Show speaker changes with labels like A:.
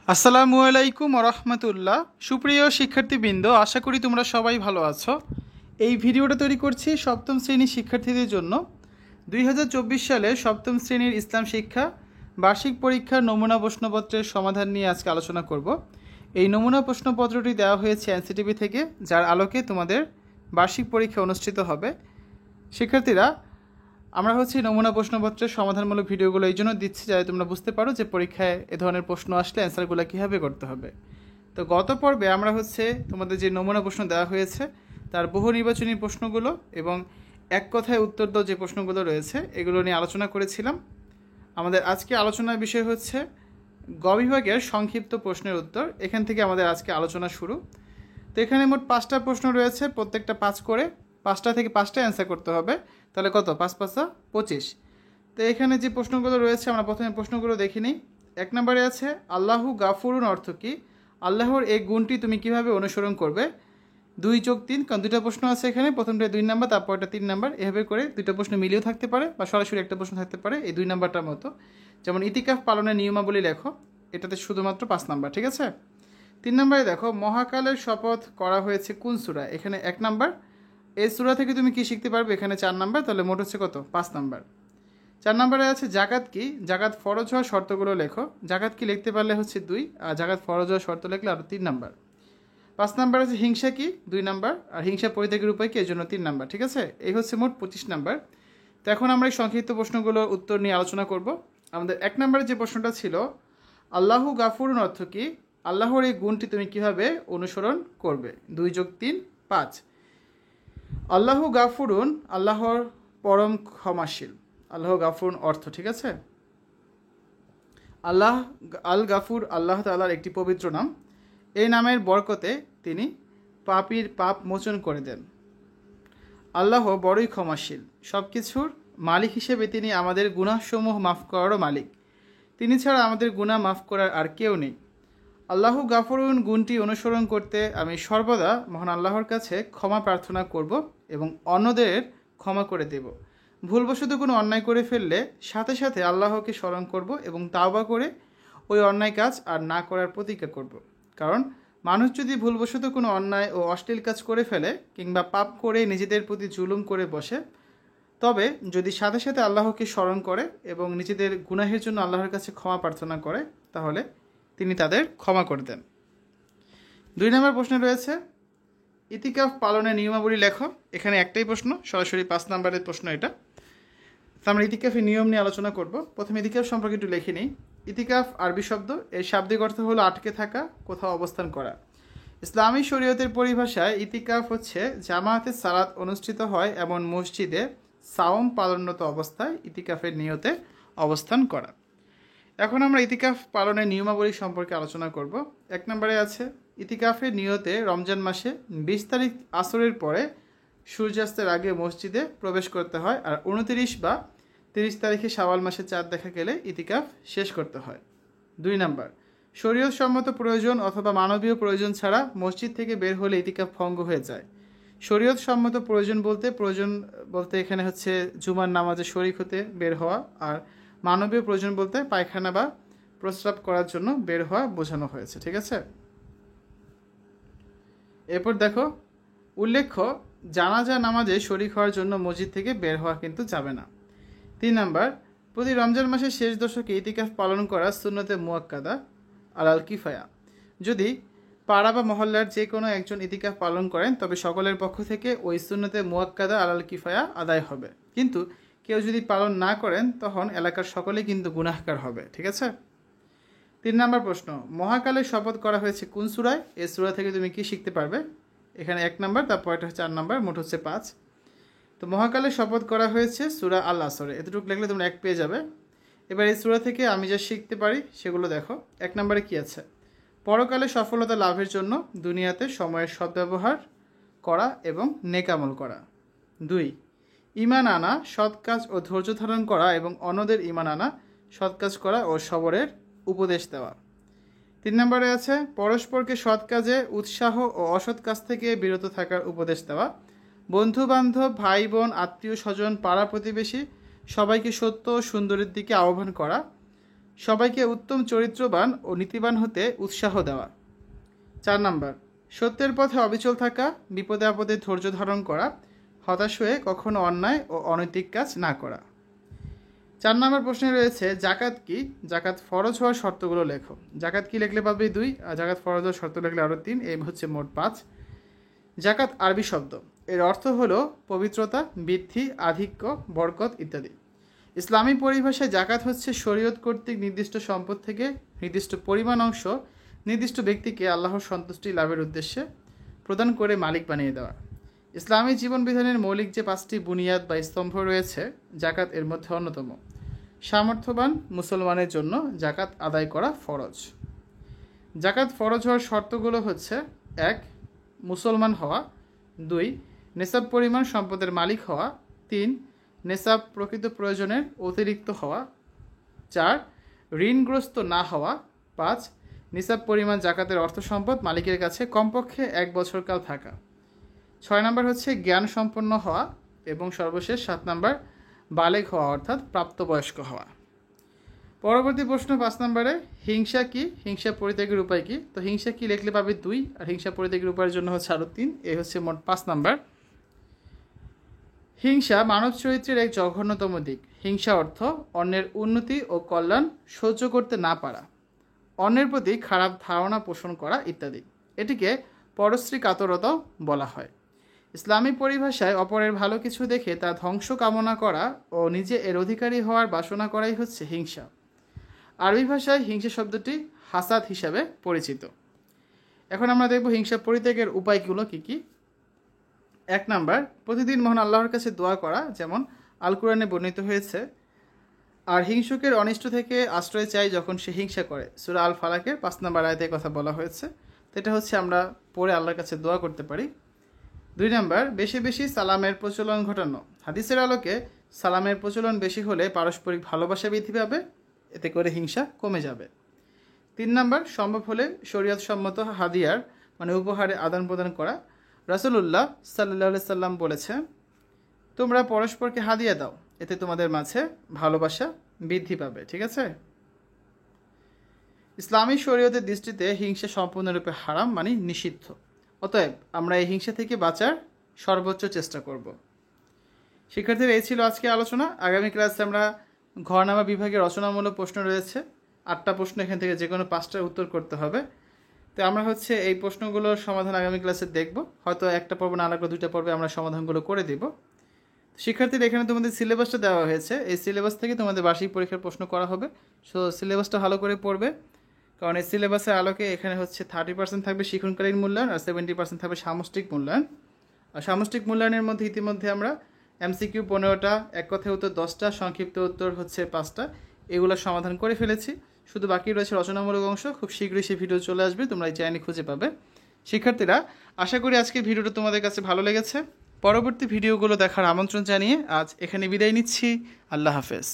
A: আসসালামু আলাইকুম রহমতুল্লাহ। সুপ্রিয় শিক্ষার্থীবৃন্দ, আশা করি তোমরা সবাই ভালো আছো। এই ভিডিওটা তৈরি করছি সপ্তম শ্রেণীর শিক্ষার্থীদের জন্য। 2024 সালে সপ্তম শ্রেণীর ইসলাম শিক্ষা বার্ষিক পরীক্ষার নমুনা প্রশ্নপত্রের সমাধান নিয়ে আজকে আলোচনা করব। এই নমুনা প্রশ্নপত্রটি দেওয়া হয়েছে এনসিটিভি থেকে, যার আলোকে তোমাদের বার্ষিক পরীক্ষা অনুষ্ঠিত হবে। শিক্ষার্থীরা, আমরা নমুনা প্রশ্নপত্রের সমাধানমূলক ভিডিওগুলো এই জন্য দিচ্ছি যাতে তোমরা বুঝতে পারো যে পরীক্ষায় এ ধরনের প্রশ্ন আসলে অ্যান্সারগুলো কীভাবে করতে হবে। তো গত পর্বে আমরা তোমাদের যে নমুনা প্রশ্ন দেওয়া হয়েছে তার বহু নির্বাচনী প্রশ্নগুলো এবং এক কথায় উত্তর দাও যে প্রশ্নগুলো রয়েছে এগুলো নিয়ে আলোচনা করেছিলাম। আমাদের আজকে আলোচনার বিষয় হচ্ছে গ বিভাগের সংক্ষিপ্ত প্রশ্নের উত্তর। এখান থেকে আমাদের আজকে আলোচনা শুরু। তো এখানে মোট 5টা প্রশ্ন রয়েছে, প্রত্যেকটা 5 করে, 5টা থেকে 5টা অ্যান্সার করতে হবে। তাহলে কত? 5 5 25। তো এখানে যে প্রশ্নগুলো রয়েছে আমরা প্রথমে প্রশ্নগুলো দেখে নিই। 1 নম্বরে আছে আল্লাহু গাফুরুন অর্থ কী? আল্লাহর এই গুণটি তুমি কিভাবে অনুসরণ করবে? 2 যোগ 3, কারণ 2টা প্রশ্ন আছে এখানে, প্রথমটা 2 নাম্বার, তারপরটা 3 নাম্বার। এভাবে করে 2টা প্রশ্ন মিলিয়েও থাকতে পারে বা সরাসরি একটা প্রশ্ন থাকতে পারে এই 2 নাম্বারটার মতো। যেমন ইতিকাফ পালনের নিয়মাবলী লেখো, এটাতে শুধুমাত্র 5 নাম্বার, ঠিক আছে? 3 নম্বরে দেখো মহাকালের শপথ করা হয়েছে কোন সূরা? এখানে 1 নাম্বার। এই সূরা থেকে তুমি কি শিখতে পারবে? এখানে 4 নাম্বার, তাহলে মোট হচ্ছে কত? 5 নাম্বার। 4 নম্বরে আছে জাকাত কি? জাকাত ফরজ হওয়ার শর্তগুলো লেখো। জাকাত কি লিখতে পারলে হচ্ছে 2, আর জাকাত ফরজ হওয়ার শর্ত লিখলে আরও 3 নাম্বার। 5 নাম্বার আছে হিংসা কি? 2 নাম্বার। আর হিংসা পরিত্যাগের উপায় কি? এর জন্য 3 নাম্বার, ঠিক আছে? এই হচ্ছে মোট 25 নাম্বার। তো এখন আমরা এই সংক্ষিপ্ত প্রশ্নগুলোর উত্তর নিয়ে আলোচনা করব। আমাদের 1 নম্বরে যে প্রশ্নটা ছিল আল্লাহু গাফুরুন অর্থ কী? আল্লাহর এই গুণটি তুমি কিভাবে অনুসরণ করবে? 2 যোগ 3 5। আল্লাহু গাফুরুন, আল্লাহর পরম ক্ষমাশীল। আল্লাহ গাফুরুন অর্থ, ঠিক আছে? আল্লাহ আল গাফুর আল্লাহ তাআলার একটি পবিত্র নাম। এই নামের বরকতে তিনি পাপীর পাপ মোচন করে দেন। আল্লাহ বড়ই ক্ষমাশীল, সব কিছুর মালিক হিসেবে তিনি আমাদের গুনাহসমূহ মাফ করারও মালিক। তিনি ছাড়া আমাদের গুনাহ মাফ করার আর কেউ নেই। আল্লাহু গাফুরুন গুণটি অনুসরণ করতে আমি সর্বদা মহান আল্লাহর কাছে ক্ষমা প্রার্থনা করব এবং অন্যদের ক্ষমা করে দেব। ভুলবশত কোনো অন্যায় করে ফেললে সাথে সাথে আল্লাহকে স্মরণ করব এবং তাওবা করে ওই অন্যায় কাজ আর না করার প্রতিজ্ঞা করব। কারণ মানুষ যদি ভুলবশত কোনো অন্যায় ও অশ্লীল কাজ করে ফেলে কিংবা পাপ করে নিজেদের প্রতি জুলুম করে বসে, তবে যদি সাথে সাথে আল্লাহকে স্মরণ করে এবং নিজেদের গুনাহের জন্য আল্লাহর কাছে ক্ষমা প্রার্থনা করে, তাহলে তিনি তাদের ক্ষমা করে দেন। 2 নম্বর প্রশ্নে রয়েছে ইতিকাফ পালনের নিয়মাবলী লেখো। এখানে একটাই প্রশ্ন, সরাসরি 5 নম্বরের প্রশ্ন এটা। তো আমরা ইতিকাফের নিয়ম নিয়ে আলোচনা করব। প্রথমে ইতিকাফ সম্পর্কে একটু লিখে নিই। ইতিকাফ আরবি শব্দ, এর শাব্দিক অর্থ হলো আটকে থাকা, কোথাও অবস্থান করা। ইসলামী শরীয়তের পরিভাষায় ইতিকাফ হচ্ছে জামায়াতে সালাত অনুষ্ঠিত হয় এমন মসজিদে সাওম পালনরত অবস্থায় ইতিকাফের নিয়তে অবস্থান করা। এখন আমরা ইতিকাফ পালনের নিয়মাবলী সম্পর্কে আলোচনা করব। 1 নম্বরে আছে ইতিকাফের নিয়তে রমজান মাসে 20 তারিখ আসরের পরে সূর্যাস্তের আগে মসজিদে প্রবেশ করতে হয়, আর 29 বা 30 তারিখে শাওয়াল মাসে চাঁদ দেখা গেলে ইতিকাফ শেষ করতে হয়। 2 নম্বর, শরীয়ত সম্মত প্রয়োজন অথবা মানবীয় প্রয়োজন ছাড়া মসজিদ থেকে বের হলে ইতিকাফ ভঙ্গ হয়ে যায়। শরীয়ত সম্মত প্রয়োজন বলতে এখানে হচ্ছে জুমার নামাজে শরীক হতে বের হওয়া, আর মানবীয় প্রয়োজন বলতে পায়খানা বা প্রস্রাব করার জন্য বের হওয়া বোঝানো হয়েছে, ঠিক আছে? এরপর দেখো উল্লেখ্য জানাজা নামাজে শরীক হওয়ার জন্য মসজিদ থেকে বের হওয়া কিন্তু যাবে না। 3 নম্বর, প্রতি রমজান মাসের শেষ দশকে ইতিকাফ পালন করা সুন্নতে মুয়াক্কাদা আলাল কিফায়া। যদি পাড়া বা মহল্লার যে কোনো একজন ইতিকাফ পালন করেন তবে সকলের পক্ষ থেকে ওই সুন্নতে মুয়াক্কাদা আলাল কিফায়া আদায় হবে, কিন্তু কেউ যদি পালন না করেন তখন এলাকার সকলেই কিন্তু গুনাহগার হবে, ঠিক আছে? 3 নম্বর প্রশ্ন, মহাকালের শপথ করা হয়েছে কোন সূরায়? এই সূরা থেকে তুমি কি শিখতে পারবে? এখানে 1 নাম্বার, তারপর এটা 4 নাম্বার, মোট হচ্ছে 5। তো মহাকালের শপথ করা হয়েছে সূরা আল আসরে, এতটুকু লিখলে তোমরা 1 পেয়ে যাবে। এবার এই সূরা থেকে আমি যা শিখতে পারি সেগুলো দেখো। 1 নম্বরে কি আছে? পরকালে সফলতা লাভের জন্য দুনিয়াতে সময়ের সদ্ব্যবহার করা এবং নেক আমল করা। 2, ঈমান আনা, সৎ কাজ ও ধৈর্য ধারণ করা এবং অন্যদের ঈমান আনা, সৎ কাজ করা ও সবরের উপদেশ দেওয়া। 3 নম্বরে আছে পরস্পরকে সৎ কাজে উৎসাহ ও অসৎ কাজ থেকে বিরত থাকার উপদেশ দেওয়া। বন্ধু বান্ধব, ভাই বোন, আত্মীয় স্বজন, পাড়া প্রতিবেশী সবাইকে সত্য ও সুন্দরের দিকে আহ্বান করা। সবাইকে উত্তম চরিত্রবান ও নীতিবান হতে উৎসাহ দেওয়া। 4 নাম্বার, সত্যের পথে অবিচল থাকা, বিপদে আপদে ধৈর্য ধারণ করা, হতাশ হয়ে কখনো অন্যায় ও অনৈতিক কাজ না করা। 4 নম্বর প্রশ্নে রয়েছে জাকাত কি? জাকাত ফরজ হওয়ার শর্তগুলো লেখো। জাকাত কি লিখলে পাবে 2, আর জাকাত ফরজ হওয়ার শর্ত লিখলে আরও 3, এই হচ্ছে মোট 5। জাকাত আরবি শব্দ, এর অর্থ হলো পবিত্রতা, বৃদ্ধি, আধিক্য, বরকত ইত্যাদি। ইসলামী পরিভাষায় জাকাত হচ্ছে শরীয়ত কর্তৃক নির্দিষ্ট সম্পদ থেকে নির্দিষ্ট পরিমাণ অংশ নির্দিষ্ট ব্যক্তিকে আল্লাহর সন্তুষ্টি লাভের উদ্দেশ্যে প্রদান করে মালিক বানিয়ে দেওয়া। ইসলামী জীবন বিধানের মৌলিক যে 5টি বুনিয়াদ বা স্তম্ভ রয়েছে, জাকাত এর মধ্যে অন্যতম। সামর্থ্যবান মুসলমানের জন্য জাকাত আদায় করা ফরজ। জাকাত ফরজ হওয়ার শর্তগুলো হচ্ছে: 1, মুসলমান হওয়া; 2, নেসাব পরিমাণ সম্পদের মালিক হওয়া; 3, নেসাব প্রকৃত প্রয়োজনের অতিরিক্ত হওয়া; 4, ঋণগ্রস্ত না হওয়া; 5, নিসাব পরিমাণ জাকাতের অর্থ সম্পদ মালিকের কাছে কমপক্ষে 1 বছরকাল থাকা; 6 নাম্বার হচ্ছে জ্ঞান সম্পন্ন হওয়া; এবং সর্বশেষ 7 নাম্বার বালেগ হওয়া, অর্থাৎ প্রাপ্তবয়স্ক হওয়া। পরবর্তী প্রশ্ন 5 নম্বরে, হিংসা কি? হিংসা পরিত্যাগের উপায় কি? তো হিংসা কি লিখলে পাবে 2, আর হিংসা পরিত্যাগের উপায়ের জন্য হচ্ছে আরও 3, এই হচ্ছে মোট 5 নাম্বার। হিংসা মানব চরিত্রের এক জঘন্যতম দিক। হিংসা অর্থ অন্যের উন্নতি ও কল্যাণ সহ্য করতে না পারা, অন্যের প্রতি খারাপ ধারণা পোষণ করা ইত্যাদি। এটিকে পরশ্রী কাতরতাও বলা হয়। ইসলামী পরিভাষায় অপরের ভালো কিছু দেখে তা ধ্বংস কামনা করা ও নিজে এর অধিকারী হওয়ার বাসনা করাই হচ্ছে হিংসা। আরবি ভাষায় হিংসা শব্দটি হাসাদ হিসাবে পরিচিত। এখন আমরা দেখব হিংসা পরিত্যাগের উপায়গুলো কী কী। 1 নাম্বার, প্রতিদিন মহান আল্লাহর কাছে দোয়া করা, যেমন আল কোরআনে বর্ণিত হয়েছে। আর হিংসুকের অনিষ্ট থেকে আশ্রয় চাই যখন সে হিংসা করে, সূরা আল ফালাকের 5 নম্বর আয়াতে কথা বলা হয়েছে। তো এটা হচ্ছে আমরা পড়ে আল্লাহর কাছে দোয়া করতে পারি। 2 নাম্বার, বেশি বেশি সালামের প্রচলন ঘটানো। হাদিসের আলোকে সালামের প্রচলন বেশি হলে পারস্পরিক ভালোবাসা বৃদ্ধি পাবে, এতে করে হিংসা কমে যাবে। 3 নাম্বার, সম্ভব হলে শরীয়ত সম্মত হাদিয়ার মানে উপহারে আদান প্রদান করা। রাসূলুল্লাহ সাল্লাল্লাহু আলাইহি সাল্লাম বলেছে, তোমরা পরস্পরকে হাদিয়া দাও, এতে তোমাদের মাঝে ভালোবাসা বৃদ্ধি পাবে। ঠিক আছে। ইসলামী শরীয়তের দৃষ্টিতে হিংসা সম্পূর্ণরূপে হারাম, মানে নিষিদ্ধ। অতএব আমরা এই হিংসা থেকে বাঁচার সর্বোচ্চ চেষ্টা করব। শিক্ষার্থীরা, এই ছিল আজকে আলোচনা। আগামী ক্লাসে আমরা ঘরনামা বিভাগে রচনামূলক প্রশ্ন রয়েছে 8টা প্রশ্ন, এখান থেকে যে কোনো 5টার উত্তর করতে হবে। তো আমরা হচ্ছে এই প্রশ্নগুলোর সমাধান আগামী ক্লাসে দেখব। হয়তো একটা পর্ব না লাগলে 2টা পর্বে আমরা সমাধানগুলো করে দিব। শিক্ষার্থীরা, এখানে তোমাদের সিলেবাসটা দেওয়া হয়েছে, এই সিলেবাস থেকে তোমাদের বার্ষিক পরীক্ষার প্রশ্ন করা হবে। সো সিলেবাসটা ভালো করে পড়বে, কারণ এই সিলেবাসের আলোকে এখানে হচ্ছে 30% থাকবে শিক্ষণকালীন মূল্যায়ন আর 70% থাকবে সামষ্টিক মূল্যায়ন। আর সামষ্টিক মূল্যায়নের মধ্যে ইতিমধ্যে আমরা MCQ 15টা, এক কথায় উত্তর 10টা, সংক্ষিপ্ত উত্তর হচ্ছে 5টা, এগুলোর সমাধান করে ফেলেছি। শুধু বাকি রয়েছে রচনামূলক অংশ। খুব শীঘ্রই সেই ভিডিও চলে আসবে, তোমরা এই চ্যানেলে খুঁজে পাবে। শিক্ষার্থীরা, আশা করি আজকের ভিডিওটা তোমাদের কাছে ভালো লেগেছে। পরবর্তী ভিডিওগুলো দেখার আমন্ত্রণ জানিয়ে আজ এখানে বিদায় নিচ্ছি। আল্লাহ হাফেজ।